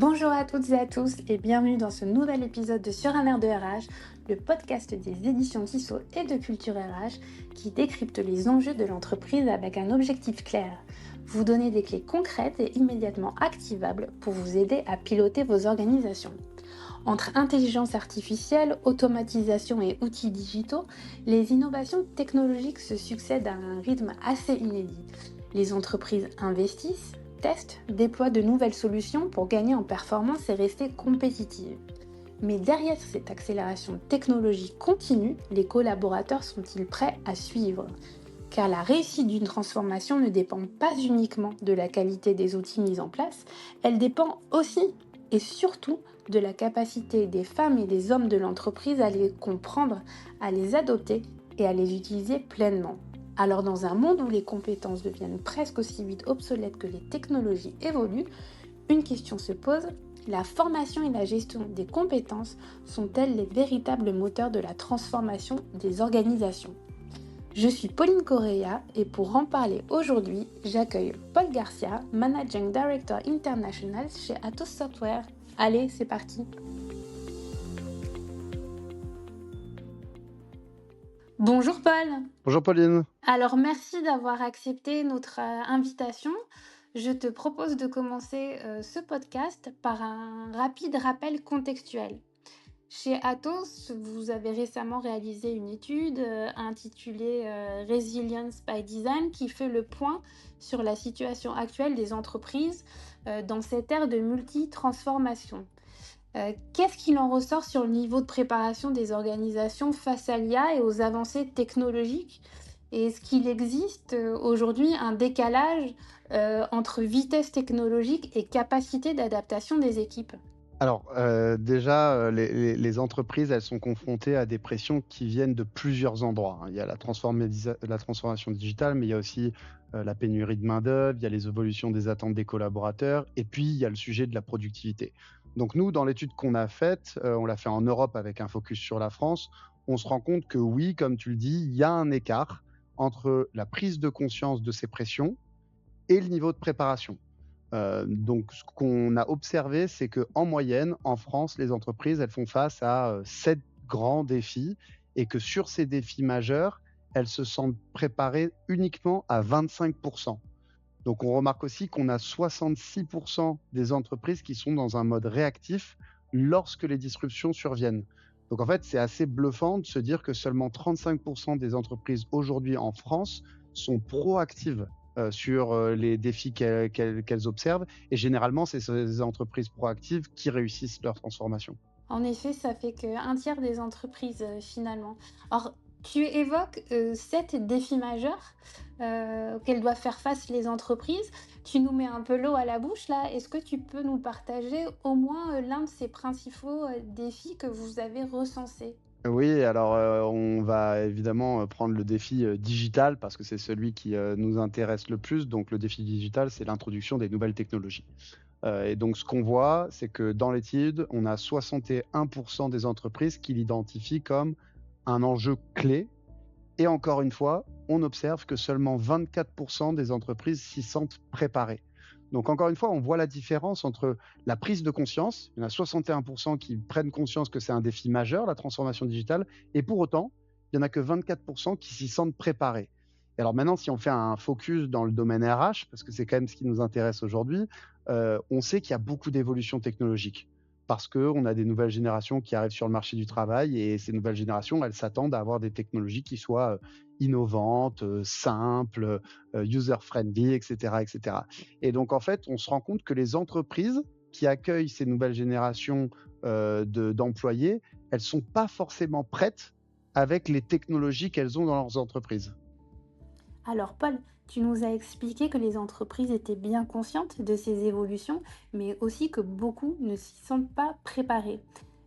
Bonjour à toutes et à tous et bienvenue dans ce nouvel épisode de Sur un air de RH, le podcast des éditions Tissot et de Culture RH qui décrypte les enjeux de l'entreprise avec un objectif clair. Vous donner des clés concrètes et immédiatement activables pour vous aider à piloter vos organisations. Entre intelligence artificielle, automatisation et outils digitaux, les innovations technologiques se succèdent à un rythme assez inédit. Les entreprises investissent, testent, déploient de nouvelles solutions pour gagner en performance et rester compétitives. Mais derrière cette accélération technologique continue, les collaborateurs sont-ils prêts à suivre ? Car la réussite d'une transformation ne dépend pas uniquement de la qualité des outils mis en place, elle dépend aussi et surtout de la capacité des femmes et des hommes de l'entreprise à les comprendre, à les adopter et à les utiliser pleinement. Alors dans un monde où les compétences deviennent presque aussi vite obsolètes que les technologies évoluent, une question se pose, la formation et la gestion des compétences sont-elles les véritables moteurs de la transformation des organisations ? Je suis Pauline Correa et pour en parler aujourd'hui, j'accueille Paul Garcia, Managing Director International chez Atos Software. Allez, c'est parti! Bonjour Paul! Bonjour Pauline. Alors merci d'avoir accepté notre invitation. Je te propose de commencer ce podcast par un rapide rappel contextuel. Chez Atos, vous avez récemment réalisé une étude intitulée Resilience by Design qui fait le point sur la situation actuelle des entreprises dans cette ère de multi-transformation. Qu'est-ce qu'il en ressort sur le niveau de préparation des organisations face à l'IA et aux avancées technologiques ? Et est-ce qu'il existe aujourd'hui un décalage entre vitesse technologique et capacité d'adaptation des équipes ? Alors, déjà, les entreprises, elles sont confrontées à des pressions qui viennent de plusieurs endroits, hein. Il y a la transformation digitale, mais il y a aussi, la pénurie de main-d'œuvre, il y a les évolutions des attentes des collaborateurs et puis il y a le sujet de la productivité. Donc nous, dans l'étude qu'on a faite, on l'a fait en Europe avec un focus sur la France, on se rend compte que oui, comme tu le dis, il y a un écart entre la prise de conscience de ces pressions et le niveau de préparation. Donc ce qu'on a observé, c'est qu'en moyenne, en France, les entreprises, elles font face à 7 grands défis et que sur ces défis majeurs, elles se sentent préparées uniquement à 25. Donc on remarque aussi qu'on a 66 des entreprises qui sont dans un mode réactif lorsque les disruptions surviennent. Donc en fait, c'est assez bluffant de se dire que seulement 35 des entreprises aujourd'hui en France sont proactives sur les défis qu'elles observent. Et généralement, c'est ces entreprises proactives qui réussissent leur transformation. En effet, ça fait qu'un tiers des entreprises finalement. Or, tu évoques 7 défis majeurs auxquels doivent faire face les entreprises. Tu nous mets un peu l'eau à la bouche là. Est-ce que tu peux nous partager au moins l'un de ces principaux défis que vous avez recensés ? Oui, alors, on va évidemment, prendre le défi, digital parce que c'est celui qui, nous intéresse le plus. Donc le défi digital, c'est l'introduction des nouvelles technologies. Et donc ce qu'on voit, c'est que dans l'étude, on a 61 des entreprises qui l'identifient comme un enjeu clé et encore une fois, on observe que seulement 24 des entreprises s'y sentent préparées. Donc encore une fois, on voit la différence entre la prise de conscience, il y en a 61 qui prennent conscience que c'est un défi majeur, la transformation digitale, et pour autant, il n'y en a que 24 qui s'y sentent préparés. Et alors maintenant, si on fait un focus dans le domaine RH, parce que c'est quand même ce qui nous intéresse aujourd'hui, on sait qu'il y a beaucoup d'évolutions technologiques parce qu'on a des nouvelles générations qui arrivent sur le marché du travail et ces nouvelles générations, elles s'attendent à avoir des technologies qui soient innovantes, simples, user-friendly, etc., etc. Et donc, en fait, on se rend compte que les entreprises qui accueillent ces nouvelles générations d'employés, elles ne sont pas forcément prêtes avec les technologies qu'elles ont dans leurs entreprises. Alors Paul, tu nous as expliqué que les entreprises étaient bien conscientes de ces évolutions, mais aussi que beaucoup ne s'y sentent pas préparés.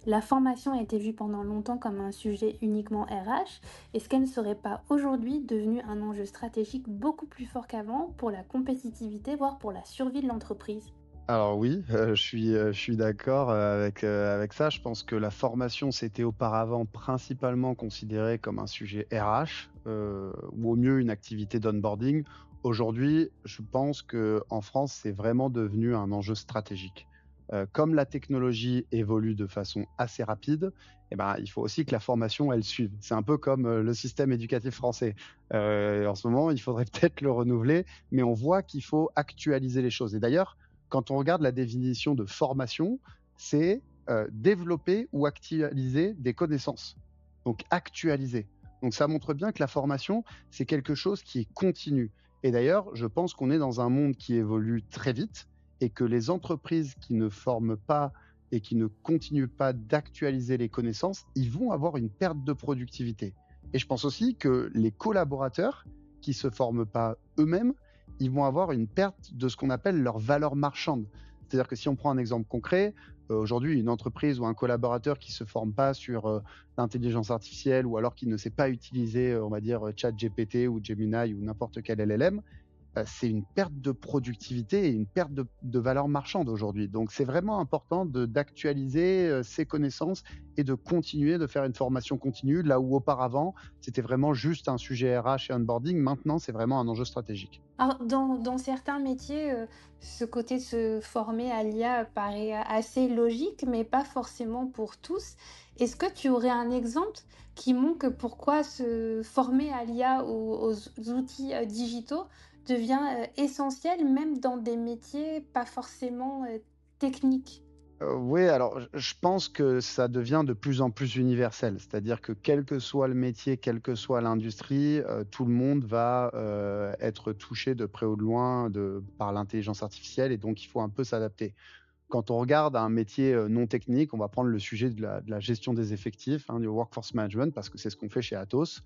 La formation a été vue pendant longtemps comme un sujet uniquement RH. Est-ce qu'elle ne serait pas aujourd'hui devenue un enjeu stratégique beaucoup plus fort qu'avant pour la compétitivité, voire pour la survie de l'entreprise ? Alors oui, je suis d'accord, avec ça. Je pense que la formation, c'était auparavant principalement considéré comme un sujet RH, ou au mieux une activité d'onboarding. Aujourd'hui, je pense qu'en France, c'est vraiment devenu un enjeu stratégique. Comme la technologie évolue de façon assez rapide, eh ben, il faut aussi que la formation, elle suive. C'est un peu comme le système éducatif français. En ce moment, il faudrait peut-être le renouveler, mais on voit qu'il faut actualiser les choses. Et d'ailleurs, quand on regarde la définition de formation, c'est développer ou actualiser des connaissances. Donc actualiser. Donc ça montre bien que la formation, c'est quelque chose qui est continu. Et d'ailleurs, je pense qu'on est dans un monde qui évolue très vite et que les entreprises qui ne forment pas et qui ne continuent pas d'actualiser les connaissances, ils vont avoir une perte de productivité. Et je pense aussi que les collaborateurs qui se forment pas eux-mêmes, ils vont avoir une perte de ce qu'on appelle leur valeur marchande. C'est-à-dire que si on prend un exemple concret, aujourd'hui, une entreprise ou un collaborateur qui se forme pas sur l'intelligence artificielle ou alors qui ne sait pas utiliser, on va dire, ChatGPT ou Gemini ou n'importe quel LLM, c'est une perte de productivité et une perte de valeur marchande aujourd'hui. Donc c'est vraiment important d'actualiser ses connaissances et de continuer de faire une formation continue, là où auparavant, c'était vraiment juste un sujet RH et onboarding. Maintenant, c'est vraiment un enjeu stratégique. Alors, dans certains métiers, ce côté de se former à l'IA paraît assez logique, mais pas forcément pour tous. Est-ce que tu aurais un exemple qui montre pourquoi se former à l'IA ou aux outils digitaux devient essentiel, même dans des métiers pas forcément techniques? Oui, alors je pense que ça devient de plus en plus universel. C'est-à-dire que quel que soit le métier, quelle que soit l'industrie, tout le monde va, être touché de près ou de loin par l'intelligence artificielle et donc il faut un peu s'adapter. Quand on regarde un métier, non technique, on va prendre le sujet de la gestion des effectifs, hein, du workforce management parce que c'est ce qu'on fait chez Atos.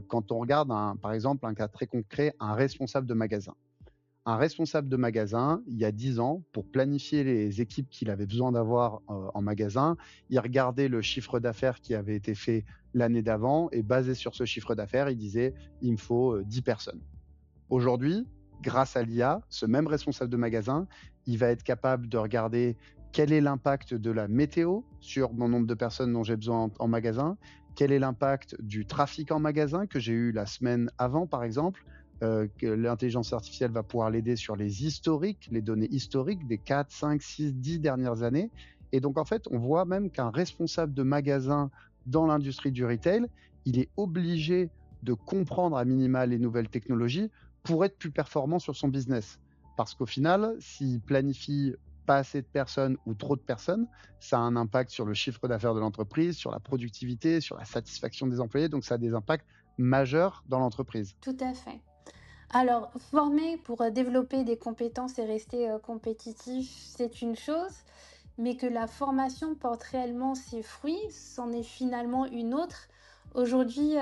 Quand on regarde par exemple, un cas très concret, un responsable de magasin. Un responsable de magasin, il y a 10 ans, pour planifier les équipes qu'il avait besoin d'avoir, en magasin, il regardait le chiffre d'affaires qui avait été fait l'année d'avant et basé sur ce chiffre d'affaires, il disait: «Il me faut, 10 personnes». Aujourd'hui, grâce à l'IA, ce même responsable de magasin, il va être capable de regarder quel est l'impact de la météo sur mon nombre de personnes dont j'ai besoin en magasin, quel est l'impact du trafic en magasin que j'ai eu la semaine avant, par exemple. Que l'intelligence artificielle va pouvoir l'aider sur les historiques, les données historiques des 4, 5, 6, 10 dernières années. Et donc, en fait, on voit même qu'un responsable de magasin dans l'industrie du retail, il est obligé de comprendre à minima les nouvelles technologies pour être plus performant sur son business. Parce qu'au final, s'il planifie pas assez de personnes ou trop de personnes, ça a un impact sur le chiffre d'affaires de l'entreprise, sur la productivité, sur la satisfaction des employés. Donc, ça a des impacts majeurs dans l'entreprise. Tout à fait. Alors, former pour développer des compétences et rester compétitif, c'est une chose, mais que la formation porte réellement ses fruits, c'en est finalement une autre. Aujourd'hui,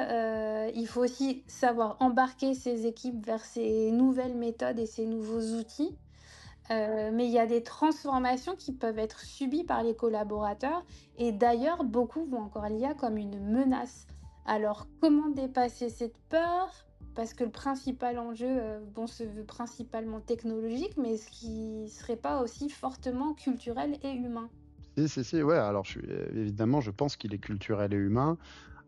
il faut aussi savoir embarquer ses équipes vers ces nouvelles méthodes et ces nouveaux outils. Mais il y a des transformations qui peuvent être subies par les collaborateurs et d'ailleurs, beaucoup voient encore l'IA comme une menace. Alors, comment dépasser cette peur? Parce que le principal enjeu, bon, se veut principalement technologique, mais ce qui serait pas aussi fortement culturel et humain? Si, si, si, ouais, alors évidemment, je pense qu'il est culturel et humain.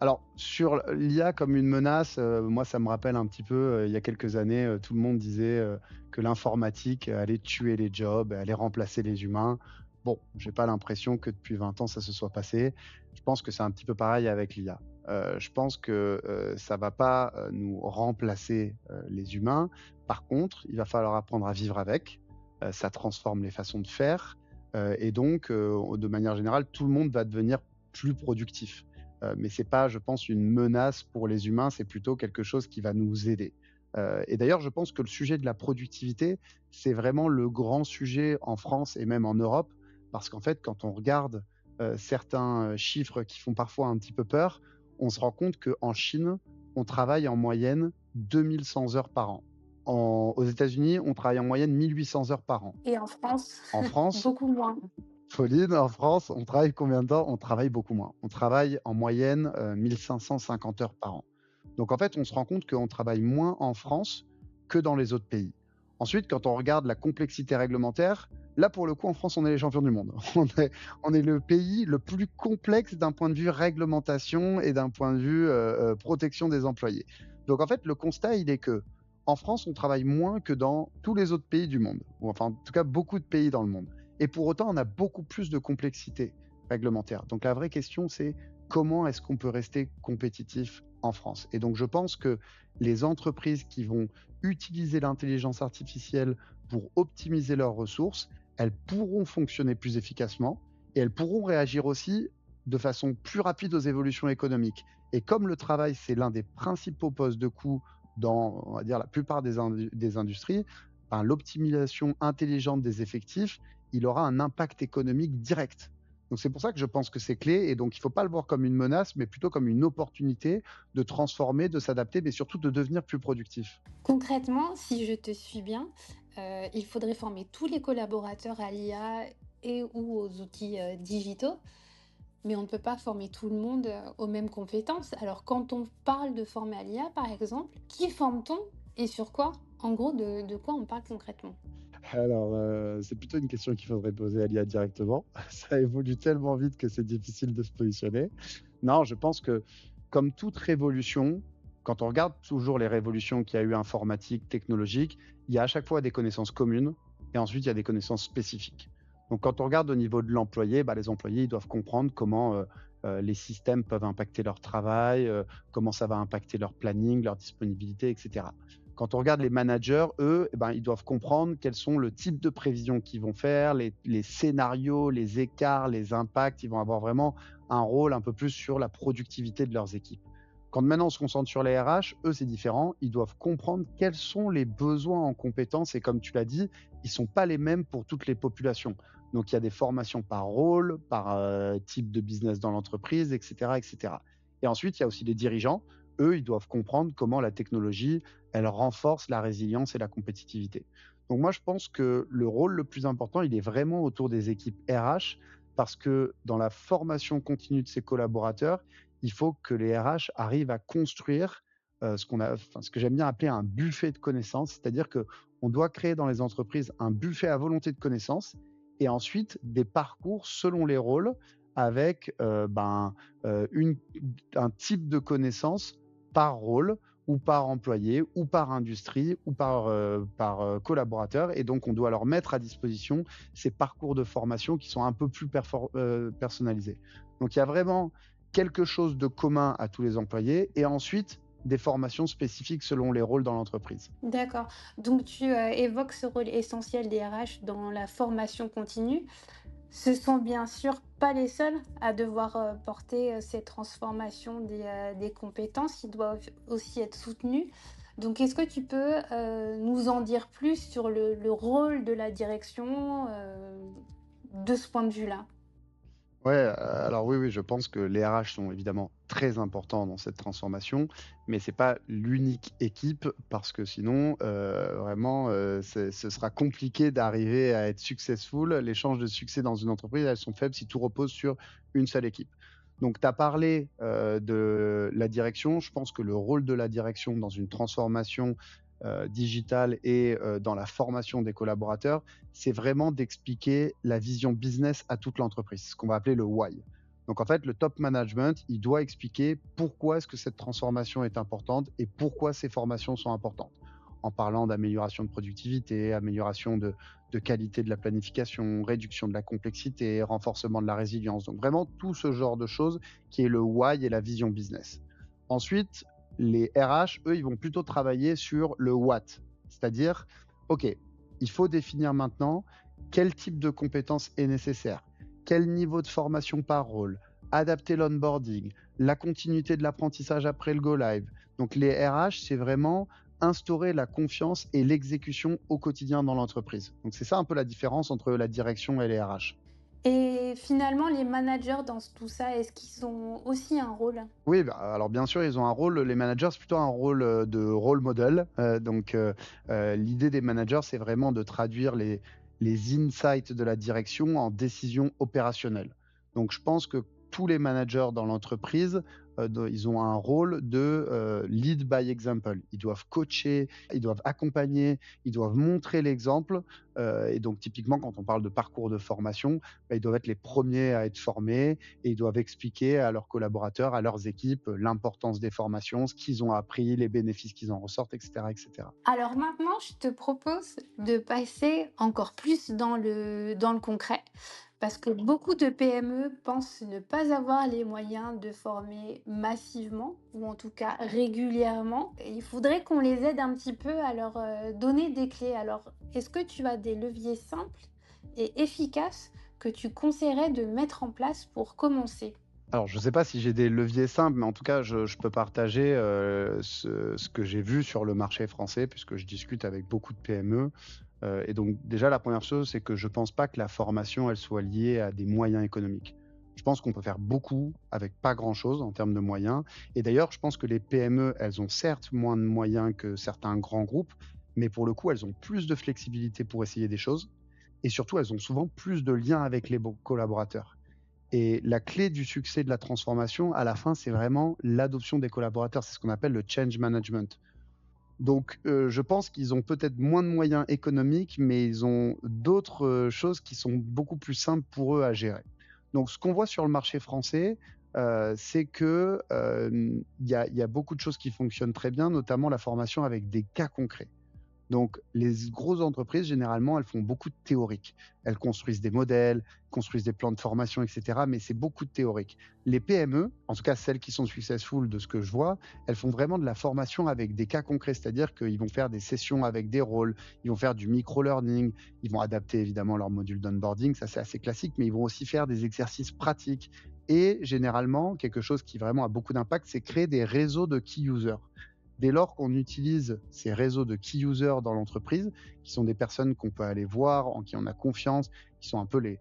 Alors, sur l'IA comme une menace, moi, ça me rappelle un petit peu, il y a quelques années, tout le monde disait que l'informatique allait tuer les jobs, allait remplacer les humains. Bon, j'ai pas l'impression que depuis 20 ans, ça se soit passé. Je pense que c'est un petit peu pareil avec l'IA. Je pense que ça va pas nous remplacer les humains. Par contre, il va falloir apprendre à vivre avec. Ça transforme les façons de faire. Et donc, de manière générale, tout le monde va devenir plus productif. Mais c'est pas, je pense, une menace pour les humains, c'est plutôt quelque chose qui va nous aider. Et d'ailleurs, je pense que le sujet de la productivité, c'est vraiment le grand sujet en France et même en Europe, parce qu'en fait, quand on regarde certains chiffres qui font parfois un petit peu peur, on se rend compte qu'en Chine, on travaille en moyenne 2100 heures par an. Aux États-Unis, on travaille en moyenne 1800 heures par an. Et en France, En France, beaucoup moins. Pauline, en France, on travaille combien de temps? On travaille beaucoup moins. On travaille en moyenne 1550 heures par an. Donc en fait, on se rend compte qu'on travaille moins en France que dans les autres pays. Ensuite, quand on regarde la complexité réglementaire, là pour le coup, en France, on est les champions du monde. On est le pays le plus complexe d'un point de vue réglementation et d'un point de vue protection des employés. Donc en fait, le constat, il est que en France, on travaille moins que dans tous les autres pays du monde, ou enfin en tout cas beaucoup de pays dans le monde. Et pour autant, on a beaucoup plus de complexité réglementaire. Donc la vraie question, c'est comment est-ce qu'on peut rester compétitif en France? Et donc je pense que les entreprises qui vont utiliser l'intelligence artificielle pour optimiser leurs ressources, elles pourront fonctionner plus efficacement et elles pourront réagir aussi de façon plus rapide aux évolutions économiques. Et comme le travail, c'est l'un des principaux postes de coût dans, on va dire, la plupart des industries, ben, l'optimisation intelligente des effectifs, il aura un impact économique direct. Donc c'est pour ça que je pense que c'est clé et donc il ne faut pas le voir comme une menace, mais plutôt comme une opportunité de transformer, de s'adapter, mais surtout de devenir plus productif. Concrètement, si je te suis bien, il faudrait former tous les collaborateurs à l'IA et ou aux outils, digitaux, mais on ne peut pas former tout le monde, aux mêmes compétences. Alors quand on parle de former à l'IA, par exemple, qui forme-t-on et sur quoi? En gros, de quoi on parle concrètement? Alors, c'est plutôt une question qu'il faudrait poser à l'IA directement. Ça évolue tellement vite que c'est difficile de se positionner. Non, je pense que comme toute révolution, quand on regarde toujours les révolutions qu'il y a eu informatiques, technologiques, il y a à chaque fois des connaissances communes et ensuite il y a des connaissances spécifiques. Donc quand on regarde au niveau de l'employé, bah, les employés ils doivent comprendre comment les systèmes peuvent impacter leur travail, comment ça va impacter leur planning, leur disponibilité, etc. Quand on regarde les managers, eux, eh ben, ils doivent comprendre quels sont le type de prévisions qu'ils vont faire, les scénarios, les écarts, les impacts. Ils vont avoir vraiment un rôle un peu plus sur la productivité de leurs équipes. Quand maintenant on se concentre sur les RH, eux, c'est différent. Ils doivent comprendre quels sont les besoins en compétences. Et comme tu l'as dit, ils ne sont pas les mêmes pour toutes les populations. Donc, il y a des formations par rôle, par type de business dans l'entreprise, etc., etc. Et ensuite, il y a aussi les dirigeants. Eux, ils doivent comprendre comment la technologie, elle renforce la résilience et la compétitivité. Donc moi, je pense que le rôle le plus important, il est vraiment autour des équipes RH, parce que dans la formation continue de ses collaborateurs, il faut que les RH arrivent à construire ce que j'aime bien appeler un buffet de connaissances, c'est-à-dire que on doit créer dans les entreprises un buffet à volonté de connaissances et ensuite des parcours selon les rôles avec une, un type de connaissances par rôle ou par employé ou par industrie ou par collaborateur. Et donc, on doit leur mettre à disposition ces parcours de formation qui sont un peu plus personnalisés. Donc, il y a vraiment quelque chose de commun à tous les employés et ensuite des formations spécifiques selon les rôles dans l'entreprise. D'accord. Donc tu, évoques ce rôle essentiel des RH dans la formation continue. Ce sont bien sûr pas les seuls à devoir, porter, ces transformations des compétences. Ils doivent aussi être soutenus. Donc est-ce que tu peux, nous en dire plus sur le rôle de la direction, de ce point de vue-là? Ouais, alors oui, oui, je pense que les RH sont évidemment très importants dans cette transformation, mais c'est pas l'unique équipe parce que sinon, vraiment, ce sera compliqué d'arriver à être successful. Les chances de succès dans une entreprise, elles sont faibles si tout repose sur une seule équipe. Donc tu as parlé, de la direction. Je pense que le rôle de la direction dans une transformation, digitale et dans la formation des collaborateurs, c'est vraiment d'expliquer la vision business à toute l'entreprise, ce qu'on va appeler le why. Donc en fait, le top management, il doit expliquer pourquoi est-ce que cette transformation est importante et pourquoi ces formations sont importantes. En parlant d'amélioration de productivité, amélioration de qualité de la planification, réduction de la complexité, renforcement de la résilience. Donc vraiment tout ce genre de choses qui est le why et la vision business. Ensuite, les RH, eux, ils vont plutôt travailler sur le what, c'est-à-dire, OK, il faut définir maintenant quel type de compétences est nécessaire, quel niveau de formation par rôle, adapter l'onboarding, la continuité de l'apprentissage après le go live. Donc les RH, c'est vraiment instaurer la confiance et l'exécution au quotidien dans l'entreprise. Donc c'est ça un peu la différence entre la direction et les RH. Et finalement, les managers dans tout ça, est-ce qu'ils ont aussi un rôle? Oui, bah, alors bien sûr, ils ont un rôle, les managers, c'est plutôt un rôle de rôle model. L'idée des managers, c'est vraiment de traduire les insights de la direction en décisions opérationnelles. Donc je pense que tous les managers dans l'entreprise, ils ont un rôle de lead by example. Ils doivent coacher, ils doivent accompagner, ils doivent montrer l'exemple. Et donc, typiquement, quand on parle de parcours de formation, ils doivent être les premiers à être formés et ils doivent expliquer à leurs collaborateurs, à leurs équipes, l'importance des formations, ce qu'ils ont appris, les bénéfices qu'ils en ressortent, etc., etc. Alors maintenant, je te propose de passer encore plus dans le concret, parce que beaucoup de PME pensent ne pas avoir les moyens de former massivement, ou en tout cas régulièrement. Et il faudrait qu'on les aide un petit peu à leur donner des clés. Alors, est-ce que tu as des leviers simples et efficaces que tu conseillerais de mettre en place pour commencer? Alors, je ne sais pas si j'ai des leviers simples, mais en tout cas, je peux partager ce que j'ai vu sur le marché français, puisque je discute avec beaucoup de PME. Et donc, déjà, la première chose, c'est que je ne pense pas que la formation, elle soit liée à des moyens économiques. Je pense qu'on peut faire beaucoup avec pas grand-chose en termes de moyens. Et d'ailleurs, je pense que les PME, elles ont certes moins de moyens que certains grands groupes, mais pour le coup, elles ont plus de flexibilité pour essayer des choses. Et surtout, elles ont souvent plus de liens avec les collaborateurs. Et la clé du succès de la transformation, à la fin, c'est vraiment l'adoption des collaborateurs. C'est ce qu'on appelle le change management. Donc, je pense qu'ils ont peut-être moins de moyens économiques, mais ils ont d'autres choses qui sont beaucoup plus simples pour eux à gérer. Donc, ce qu'on voit sur le marché français, c'est que il y a beaucoup de choses qui fonctionnent très bien, notamment la formation avec des cas concrets. Donc, les grosses entreprises, généralement, elles font beaucoup de théorique. Elles construisent des modèles, construisent des plans de formation, etc. Mais c'est beaucoup de théorique. Les PME, en tout cas celles qui sont successful de ce que je vois, elles font vraiment de la formation avec des cas concrets. C'est-à-dire qu'ils vont faire des sessions avec des rôles, ils vont faire du micro-learning, ils vont adapter évidemment leur module d'onboarding, ça c'est assez classique, mais ils vont aussi faire des exercices pratiques. Et généralement, quelque chose qui vraiment a beaucoup d'impact, c'est créer des réseaux de key users. Dès lors qu'on utilise ces réseaux de key users dans l'entreprise, qui sont des personnes qu'on peut aller voir, en qui on a confiance, qui sont un peu les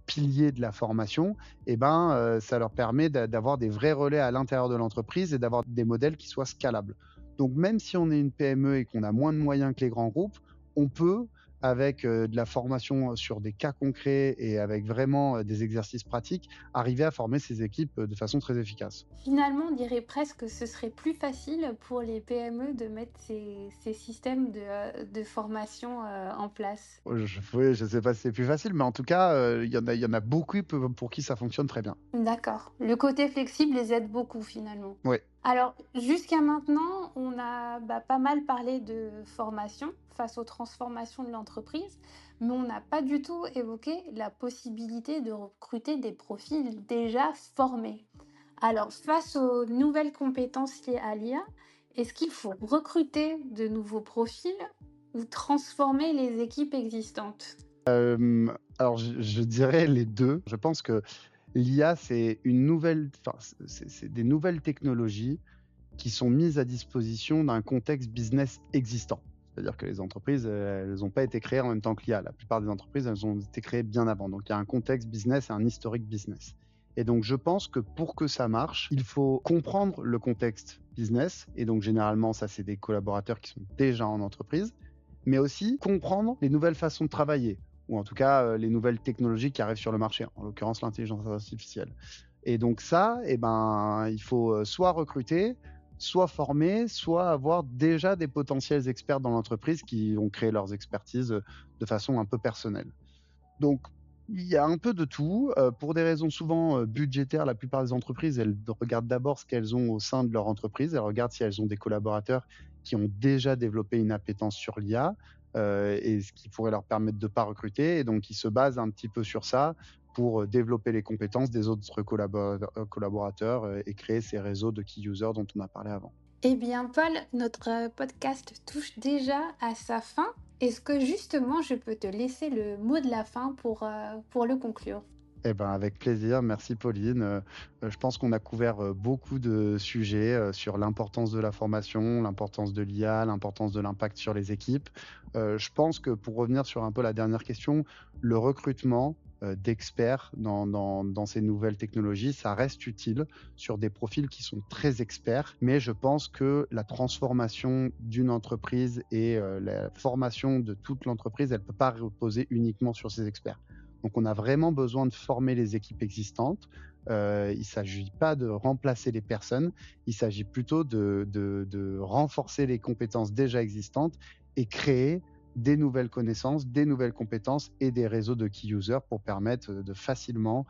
piliers de la formation, ça leur permet d'avoir des vrais relais à l'intérieur de l'entreprise et d'avoir des modèles qui soient scalables. Donc même si on est une PME et qu'on a moins de moyens que les grands groupes, on peut, avec de la formation sur des cas concrets et avec vraiment des exercices pratiques, arriver à former ces équipes de façon très efficace. Finalement, on dirait presque que ce serait plus facile pour les PME de mettre ces systèmes de formation en place. Oui, je sais pas si c'est plus facile, mais en tout cas, il y en a beaucoup pour qui ça fonctionne très bien. D'accord. Le côté flexible les aide beaucoup finalement. Oui. Alors, jusqu'à maintenant, on a pas mal parlé de formation face aux transformations de l'entreprise, mais on n'a pas du tout évoqué la possibilité de recruter des profils déjà formés. Alors, face aux nouvelles compétences liées à l'IA, est-ce qu'il faut recruter de nouveaux profils ou transformer les équipes existantes? Alors je dirais les 2. Je pense que l'IA, c'est une nouvelle enfin, c'est des nouvelles technologies qui sont mises à disposition d'un contexte business existant. C'est-à-dire que les entreprises, elles ont pas été créées en même temps que l'IA. La plupart des entreprises, elles ont été créées bien avant. Donc il y a un contexte business et un historique business. Et donc je pense que pour que ça marche, il faut comprendre le contexte business et donc généralement ça, c'est des collaborateurs qui sont déjà en entreprise, mais aussi comprendre les nouvelles façons de travailler ou en tout cas, les nouvelles technologies qui arrivent sur le marché, en l'occurrence l'intelligence artificielle. Et donc ça, il faut, soit recruter, soit former, soit avoir déjà des potentiels experts dans l'entreprise qui ont créé leurs expertises, de façon un peu personnelle. Donc il y a un peu de tout, pour des raisons souvent, budgétaires. La plupart des entreprises, elles regardent d'abord ce qu'elles ont au sein de leur entreprise. Elles regardent si elles ont des collaborateurs qui ont déjà développé une appétence sur l'IA, et ce qui pourrait leur permettre de ne pas recruter et donc ils se basent un petit peu sur ça pour, développer les compétences des autres collaborateurs, et créer ces réseaux de key users dont on a parlé avant. Eh bien, Paul, notre podcast touche déjà à sa fin. Est-ce que justement, je peux te laisser le mot de la fin pour le conclure? Eh ben, avec plaisir. Merci Pauline. Je pense qu'on a couvert, beaucoup de sujets, sur l'importance de la formation, l'importance de l'IA, l'importance de l'impact sur les équipes. Je pense que pour revenir sur un peu la dernière question, le recrutement, d'experts dans ces nouvelles technologies, ça reste utile sur des profils qui sont très experts. Mais je pense que la transformation d'une entreprise et la formation de toute l'entreprise, elle peut pas reposer uniquement sur ces experts. Donc on a vraiment besoin de former les équipes existantes. Il ne s'agit pas de remplacer les personnes, il s'agit plutôt de renforcer les compétences déjà existantes et créer des nouvelles connaissances, des nouvelles compétences et des réseaux de key users pour permettre de facilement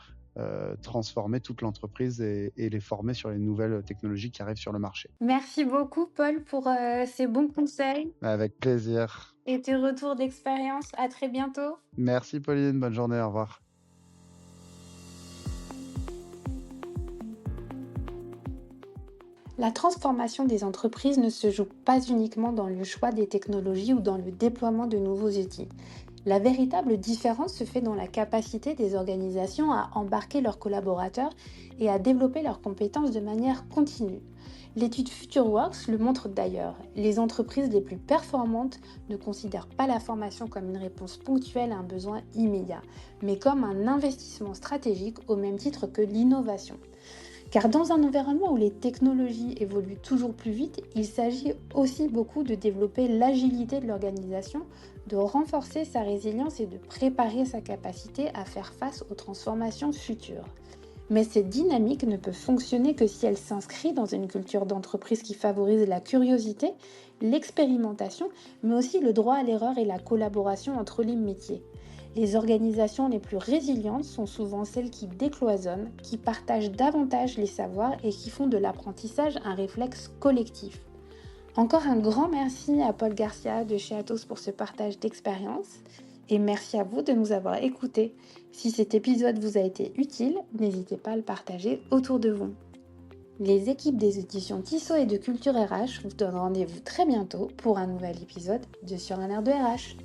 transformer toute l'entreprise et les former sur les nouvelles technologies qui arrivent sur le marché. Merci beaucoup, Paul, pour ces bons conseils Avec plaisir. et tes retours d'expérience. À très bientôt. Merci Pauline, bonne journée, au revoir. La transformation des entreprises ne se joue pas uniquement dans le choix des technologies ou dans le déploiement de nouveaux outils. La véritable différence se fait dans la capacité des organisations à embarquer leurs collaborateurs et à développer leurs compétences de manière continue. L'étude FutureWorks le montre d'ailleurs. Les entreprises les plus performantes ne considèrent pas la formation comme une réponse ponctuelle à un besoin immédiat, mais comme un investissement stratégique au même titre que l'innovation. Car dans un environnement où les technologies évoluent toujours plus vite, il s'agit aussi beaucoup de développer l'agilité de l'organisation, de renforcer sa résilience et de préparer sa capacité à faire face aux transformations futures. Mais cette dynamique ne peut fonctionner que si elle s'inscrit dans une culture d'entreprise qui favorise la curiosité, l'expérimentation, mais aussi le droit à l'erreur et la collaboration entre les métiers. Les organisations les plus résilientes sont souvent celles qui décloisonnent, qui partagent davantage les savoirs et qui font de l'apprentissage un réflexe collectif. Encore un grand merci à Paul Garcia de chez Atos pour ce partage d'expérience et merci à vous de nous avoir écoutés. Si cet épisode vous a été utile, n'hésitez pas à le partager autour de vous. Les équipes des éditions Tissot et de Culture RH vous donnent rendez-vous très bientôt pour un nouvel épisode de Sur un air de RH.